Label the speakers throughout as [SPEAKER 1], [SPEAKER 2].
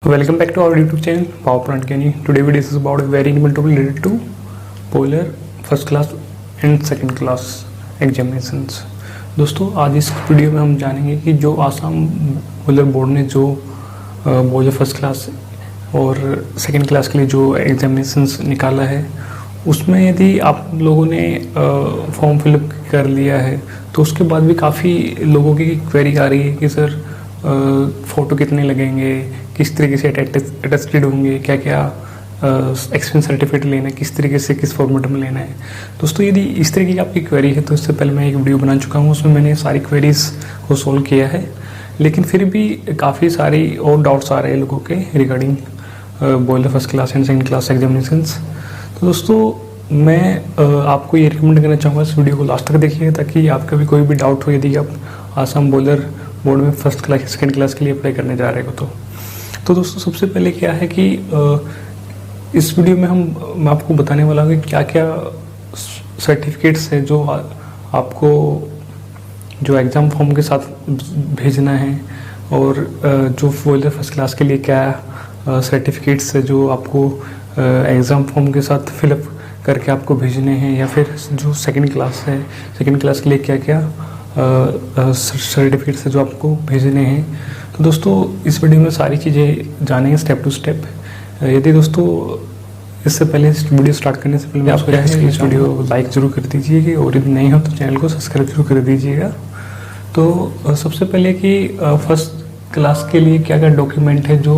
[SPEAKER 1] Welcome back to our YouTube channel Power Plant Kenny. Today video is about a very important topic related to boiler first class and second class examinations. दोस्तों आज इस video में हम जानेंगे कि जो Assam boiler board ने जो बोइलर फर्स्ट क्लास और सेकंड क्लास के लिए जो एग्जामिनेशंस निकाला है उसमें यदि आप लोगों ने फॉर्म फिलअप कर लिया है तो उसके बाद भी काफ़ी लोगों की क्वेरी आ रही है कि सर फ़ोटो कितने लगेंगे, किस तरीके से अटेस्टेड होंगे, क्या क्या एक्सपीरियंस सर्टिफिकेट लेना है, किस तरीके से किस फॉर्मेट में लेना है। दोस्तों यदि इस तरीके की आपकी क्वेरी है तो इससे पहले मैं एक वीडियो बना चुका हूँ, उसमें मैंने सारी क्वेरीज को सोल्व किया है, लेकिन फिर भी काफ़ी सारी और डाउट्स आ रहे हैं लोगों के regarding boiler first class and second class examinations. तो दोस्तों मैं आपको ये रिकमेंड करना चाहूँगा इस वीडियो को लास्ट तक देखिए ताकि आपका भी कोई भी डाउट हो यदि आप आसाम बॉयलर बोर्ड में फर्स्ट क्लास सेकंड क्लास के लिए अप्लाई करने जा रहे हो तो दोस्तों सबसे पहले क्या है कि इस वीडियो में मैं आपको बताने वाला हूँ कि क्या क्या सर्टिफिकेट्स है जो आपको जो एग्ज़ाम फॉर्म के साथ भेजना है और जो बॉयलर फर्स्ट क्लास के लिए क्या सर्टिफिकेट्स है जो आपको एग्ज़ाम फॉर्म के साथ फिलअप करके आपको भेजने हैं, या फिर जो सेकंड क्लास है सेकंड क्लास के लिए क्या क्या सर्टिफिकेट्स है जो आपको भेजने हैं। तो दोस्तों इस वीडियो में सारी चीज़ें जानेंगे स्टेप टू स्टेप। यदि दोस्तों इससे पहले इस वीडियो स्टार्ट करने से पहले मैं आपको इस वीडियो को लाइक ज़रूर कर दीजिएगा और यदि नहीं हो तो चैनल को सब्सक्राइब जरूर कर दीजिएगा। तो सबसे पहले कि फर्स्ट क्लास के लिए क्या क्या डॉक्यूमेंट है जो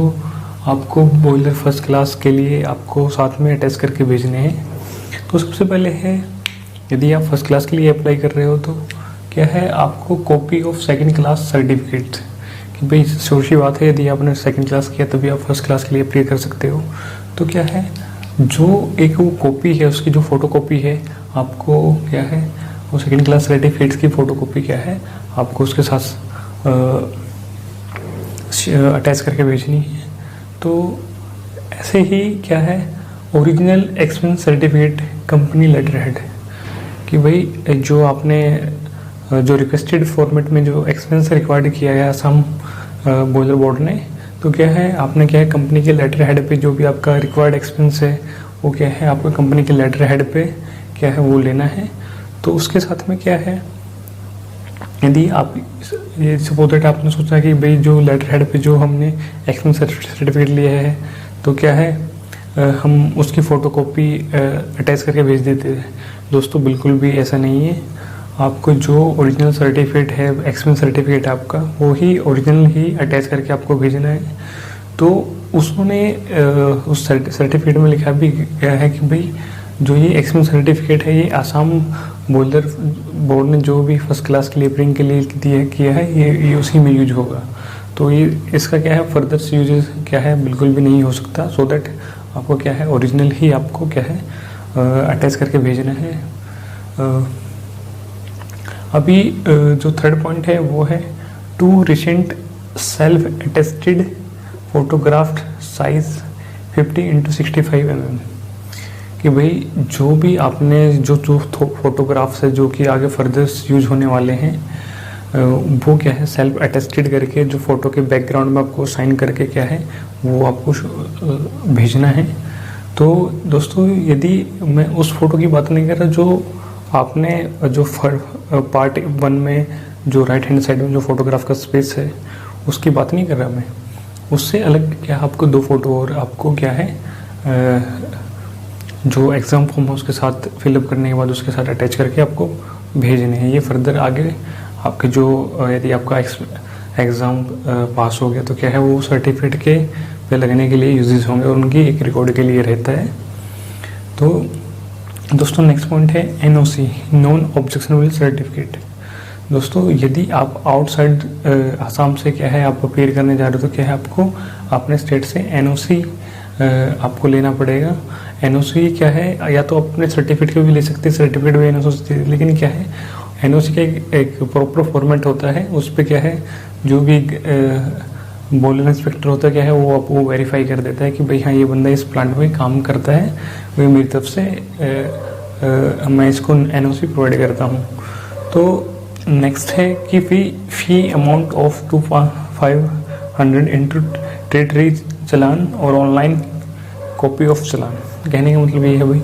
[SPEAKER 1] आपको बॉयलर फर्स्ट क्लास के लिए आपको साथ में अटैच करके भेजने हैं। तो सबसे पहले है यदि आप फर्स्ट क्लास के लिए अप्लाई कर रहे हो तो क्या है आपको copy of second class certificate, कि भाई सोची बात है यदि आपने सेकंड क्लास किया तभी आप फर्स्ट क्लास के लिए अप्लाई कर सकते हो। तो क्या है जो एक वो कॉपी है उसकी जो फोटो कॉपी है आपको क्या है वो सेकंड क्लास सर्टिफिकेट्स की फोटो कॉपी क्या है आपको उसके साथ अटैच करके भेजनी है। तो ऐसे ही क्या है original experience certificate company letter head, कि भाई जो आपने जो रिक्वेस्टेड फॉर्मेट में जो एक्सपेंस रिक्वायर्ड किया है आसाम बॉयलर बोर्ड ने, तो क्या है आपने क्या है कंपनी के लेटर हेड पे जो भी आपका रिक्वायर्ड एक्सपेंस है वो क्या है आपको कंपनी के लेटर हेड पे क्या है वो लेना है। तो उसके साथ में क्या है यदि आप ये सपोज दैट आपने सोचा कि भाई जो लेटर हेड पे जो हमने एक्सपेंस सर्टिफिकेट लिया है तो क्या है हम उसकी फ़ोटोकॉपी अटैच करके भेज देते हैं। दोस्तों बिल्कुल भी ऐसा नहीं है, आपको जो ओरिजिनल सर्टिफिकेट है एक्सपीरियंस सर्टिफिकेट आपका वो ही ओरिजिनल ही अटैच करके आपको भेजना है। तो उसने उस सर्टिफिकेट में लिखा भी गया है कि भाई जो ये एक्सपीरियंस सर्टिफिकेट है ये आसाम बॉयलर बोर्ड ने जो भी फर्स्ट क्लास के लिए प्रिंट के लिए किया है ये उसी में यूज होगा। तो ये इसका क्या है फर्दर यूज क्या है बिल्कुल भी नहीं हो सकता। सो दैट आपको क्या है ओरिजिनल ही आपको क्या है अटैच करके भेजना है। अभी जो थर्ड पॉइंट है वो है 2 recent self attested photographed size 50x65 mm, कि भाई जो भी आपने जो फोटोग्राफ्स है जो कि आगे फर्दर यूज होने वाले हैं वो क्या है सेल्फ अटेस्टेड करके जो फोटो के बैकग्राउंड में आपको साइन करके क्या है वो आपको भेजना है। तो दोस्तों यदि मैं उस फोटो की बात नहीं कर रहा जो आपने जो पार्ट 1 में जो राइट हैंड साइड में जो फोटोग्राफ का स्पेस है उसकी बात नहीं कर रहा मैं, उससे अलग क्या आपको 2 फोटो और आपको क्या है जो एग्ज़ाम फॉर्म है उसके साथ फिलअप करने के बाद उसके साथ अटैच करके आपको भेजने हैं। ये फर्दर आगे आपके जो यदि आपका एग्ज़ाम पास हो गया तो क्या है वो सर्टिफिकेट के पे लगने के लिए यूजेस होंगे और उनकी एक रिकॉर्ड के लिए रहता है। तो दोस्तों नेक्स्ट पॉइंट है NOC नॉन ऑब्जेक्शनेबल सर्टिफिकेट। दोस्तों यदि आप आउटसाइड आसाम से क्या है आप अपेयर करने जा रहे हो तो क्या है आपको अपने स्टेट से NOC आपको लेना पड़ेगा। NOC क्या है या तो अपने सर्टिफिकेट भी ले सकते हैं, सर्टिफिकेट भी NOC, लेकिन क्या है NOC का एक प्रॉपर फॉर्मेट होता है, उस पर क्या है जो भी बॉयलर इंस्पेक्टर होता है क्या है वो वेरीफाई कर देता है कि भाई हाँ ये बंदा इस प्लांट में काम करता है, वो मेरी तरफ से मैं इसको NOC प्रोवाइड करता हूँ। तो नेक्स्ट है कि फी अमाउंट ऑफ 2500 इंटू टेरिटरी चालान और ऑनलाइन कॉपी ऑफ चालान। कहने का मतलब ये है भाई,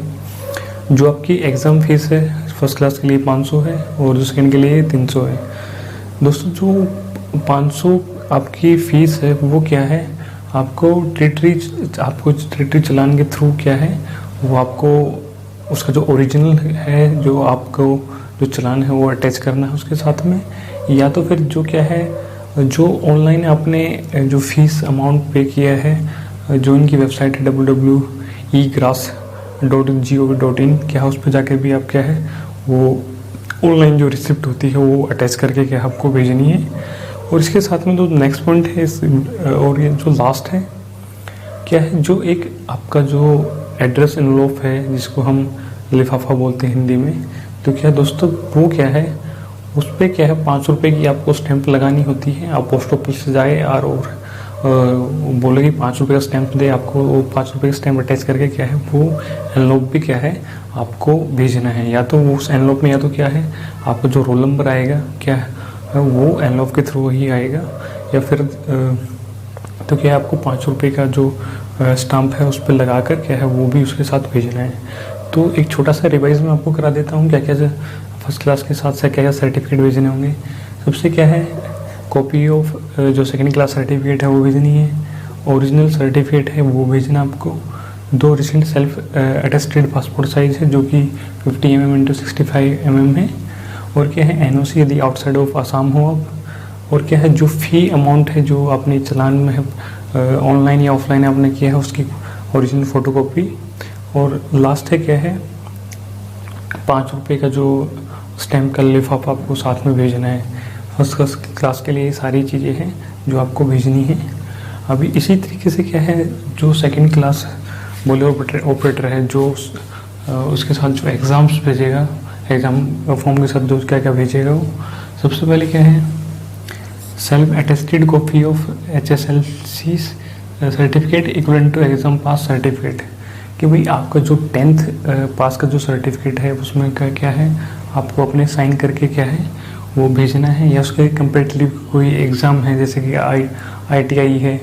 [SPEAKER 1] जो आपकी एग्ज़ाम फीस है फर्स्ट क्लास के लिए 500 है और जो सेकेंड के लिए 300 है। दोस्तों जो 500 आपकी फ़ीस है वो क्या है, आपको टेरिटरी चालान के थ्रू क्या है वो आपको उसका जो ओरिजिनल है, जो आपको जो चालान है वो अटैच करना है उसके साथ में, या तो फिर जो क्या है, जो ऑनलाइन आपने जो फीस अमाउंट पे किया है, जो इनकी वेबसाइट है www.egras.gov.in, क्या उस पर जाकर भी आप क्या है वो ऑनलाइन जो रिसिप्ट होती है वो अटैच करके क्या आपको भेजनी है। और इसके साथ में जो नेक्स्ट पॉइंट है और ये जो लास्ट है क्या है, जो एक आपका जो एड्रेस एनवलप है जिसको हम लिफाफा बोलते हैं हिंदी में, तो क्या दोस्तों वो क्या है, उस पर क्या है 5 रुपये की आपको स्टैंप लगानी होती है। आप पोस्ट ऑफिस से जाए और बोले कि 5 रुपये का स्टैंप दे, आपको वो 5 रुपये का स्टैंप अटैच करके क्या है वो एनवलप भी क्या है आपको भेजना है। या तो वो उस एनवलप में या तो क्या है आपका जो रोल नंबर आएगा क्या है वो एनवलप के थ्रू ही आएगा, या फिर तो क्या है आपको 5 रुपये का जो स्टाम्प है उस पर लगा कर क्या है वो भी उसके साथ भेजना है। तो एक छोटा सा रिवाइज मैं आपको करा देता हूँ क्या क्या फर्स्ट क्लास के साथ से क्या क्या सर्टिफिकेट भेजने होंगे। सबसे क्या है, कॉपी ऑफ जो सेकेंड क्लास सर्टिफिकेट है वो भेजनी है, ओरिजिनल सर्टिफिकेट है वो भेजना आपको, 2 recent self attested passport size है जो कि 50 mm × 65 mm है, और क्या है NOC यदि आउटसाइड ऑफ आसाम हो आप, और क्या है जो फ़ी अमाउंट है जो आपने चालान में ऑनलाइन या ऑफलाइन आपने किया है उसकी ओरिजिनल फ़ोटोकॉपी, और लास्ट है क्या है 5 रुपये का जो स्टैम्प का लिफाफा आपको साथ में भेजना है। फर्स्ट क्लास के लिए ये सारी चीज़ें हैं जो आपको भेजनी है। अभी इसी तरीके से क्या है, जो सेकंड क्लास बोलेरो ऑपरेटर है जो उसके साथ जो एग्ज़ाम्स भेजेगा, एग्ज़ाम फॉर्म के साथ जो क्या क्या भेजेगा वो सबसे पहले क्या है, self attested copy of HSLC certificate equivalent to exam pass certificate, कि भाई आपका जो 10th पास का जो सर्टिफिकेट है उसमें क्या है आपको अपने साइन करके क्या है वो भेजना है, या उसके कंपेरेटिव कोई एग्ज़ाम है जैसे कि ITI है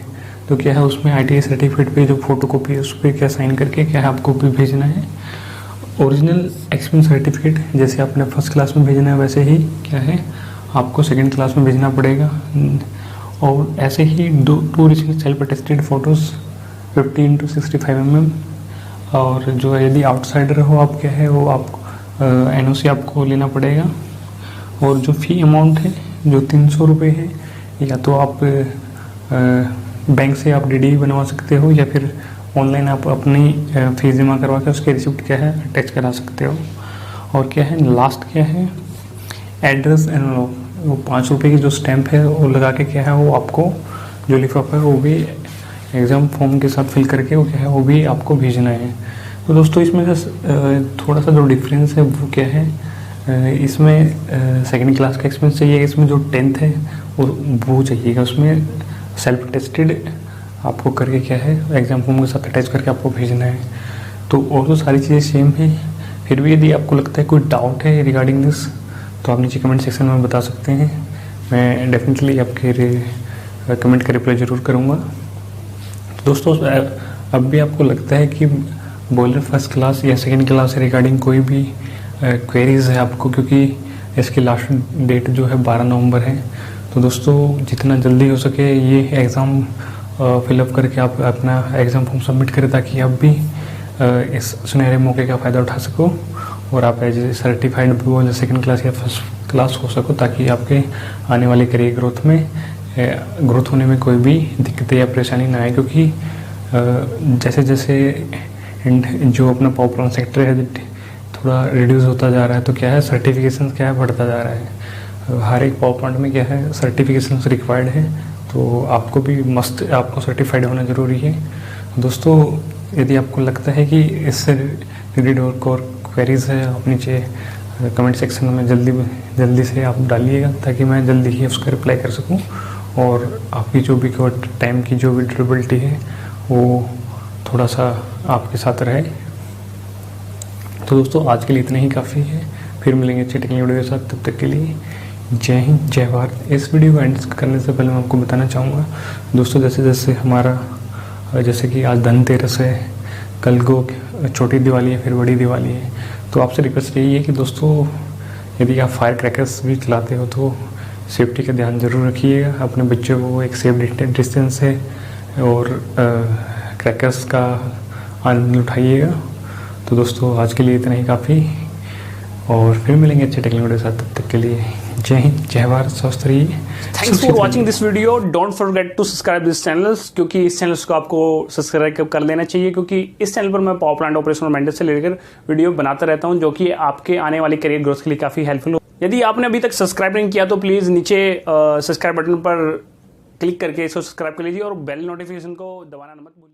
[SPEAKER 1] तो क्या है उसमें ITI सर्टिफिकेट पे जो फोटोकॉपी है उस पर क्या साइन करके क्या है आपको भी भेजना है। ओरिजिनल एक्सपीरियंस सर्टिफिकेट जैसे आपने फर्स्ट क्लास में भेजना है वैसे ही क्या है आपको सेकेंड क्लास में भेजना पड़ेगा, और ऐसे ही 2 recent self attested photos 50 × 65 mm, और जो यदि आउटसाइडर हो आप क्या है वो आपको NOC आपको लेना पड़ेगा, और जो फ़ी अमाउंट है जो 300 रुपये है, या तो आप बैंक से आप DD बनवा सकते हो या फिर ऑनलाइन आप अपनी फ़ीस जमा करवा के उसके रिसिप्ट क्या है अटैच करा सकते हो। और क्या है लास्ट क्या है एड्रेस एनवलप, वो 5 रुपये की जो स्टैंप है वो लगा के क्या है वो आपको जो लिफाफा है वो भी एग्ज़ाम फॉर्म के साथ फिल करके वो क्या है वो भी आपको भेजना है। तो दोस्तों इसमें से थोड़ा सा जो डिफरेंस है वो क्या है, इसमें सेकंड क्लास का एक्सपीरियंस चाहिए, इसमें जो 10th है वो चाहिएगा, उसमें सेल्फ टेस्टेड आपको करके क्या है एग्ज़ाम फॉर्म के साथ अटैच करके आपको भेजना है। तो और तो सारी चीज़ें सेम है, फिर भी यदि आपको लगता है कोई डाउट है रिगार्डिंग दिस तो आप नीचे कमेंट सेक्शन में बता सकते हैं, मैं डेफिनेटली आपके कमेंट का रिप्लाई ज़रूर करूँगा। दोस्तों अब भी आपको लगता है कि बॉयलर फर्स्ट क्लास या सेकंड क्लास से रिगार्डिंग कोई भी क्वेरीज है आपको, क्योंकि इसकी लास्ट डेट जो है 12 नवंबर है, तो दोस्तों जितना जल्दी हो सके ये एग्ज़ाम फिलअप करके आप अपना एग्ज़ाम फॉर्म सबमिट करें ताकि आप भी इस सुनहरे मौके का फ़ायदा उठा सको और आप as a certified boiler second class या फर्स्ट क्लास हो सको, ताकि आपके आने वाले करियर ग्रोथ होने में कोई भी दिक्कतें या परेशानी ना आए। क्योंकि जैसे जैसे जो अपना पॉपुलर सेक्टर है थोड़ा रिड्यूस होता जा रहा है, तो क्या है सर्टिफिकेशन क्या है बढ़ता जा रहा है, हर एक पावर पॉइंट में क्या है सर्टिफिकेशन रिक्वायर्ड है, तो आपको भी आपको सर्टिफाइड होना ज़रूरी है। दोस्तों यदि आपको लगता है कि इससे रिलेटेड और क्वेरीज है आप नीचे कमेंट सेक्शन में जल्दी से आप डालिएगा ताकि मैं जल्दी ही उसका रिप्लाई कर सकूं और आपकी जो भी टाइम की जो भी ड्यूरेबिलिटी है वो थोड़ा सा आपके साथ रहे। तो दोस्तों आज के लिए इतना ही काफ़ी है, फिर मिलेंगे अच्छे टेक्निकल वीडियो के साथ, तब तक के लिए जय हिंद जय भारत। इस वीडियो को एंड करने से पहले मैं आपको बताना चाहूँगा दोस्तों, जैसे जैसे हमारा जैसे कि आज धनतेरस है, कल को छोटी दिवाली है, फिर बड़ी दिवाली है। तो आपसे रिक्वेस्ट यही है कि दोस्तों यदि आप फायर क्रैकर्स भी चलाते हो तो सेफ्टी का ध्यान ज़रूर रखिएगा। अपने बच्चों को एक सेफ डिस्टेंस से और क्रैकर्स का आनंद उठाइएगा। तो दोस्तों आज के लिए इतना ही काफ़ी, और फिर मिलेंगे अच्छे टेक्नोलॉजी के साथ। तब तक के लिए जय हिंद, जय भारत, स्वस्थ रहिए।
[SPEAKER 2] Thanks for watching this video. Don't forget to subscribe this channels, क्योंकि इस चैनल्स को आपको सब्सक्राइब कर लेना चाहिए, क्योंकि इस चैनल पर मैं पावर प्लांट ऑपरेशन और मेंटेनेंस से लेकर वीडियो बनाता रहता हूं, जो कि आपके आने वाली करियर ग्रोथ के लिए काफ़ी हेल्पफुल हो। यदि आपने अभी तक सब्सक्राइब नहीं किया तो प्लीज़ नीचे सब्सक्राइब बटन पर क्लिक करके इसको सब्सक्राइब कर लीजिए और बेल नोटिफिकेशन को दबाना मत भूलिए।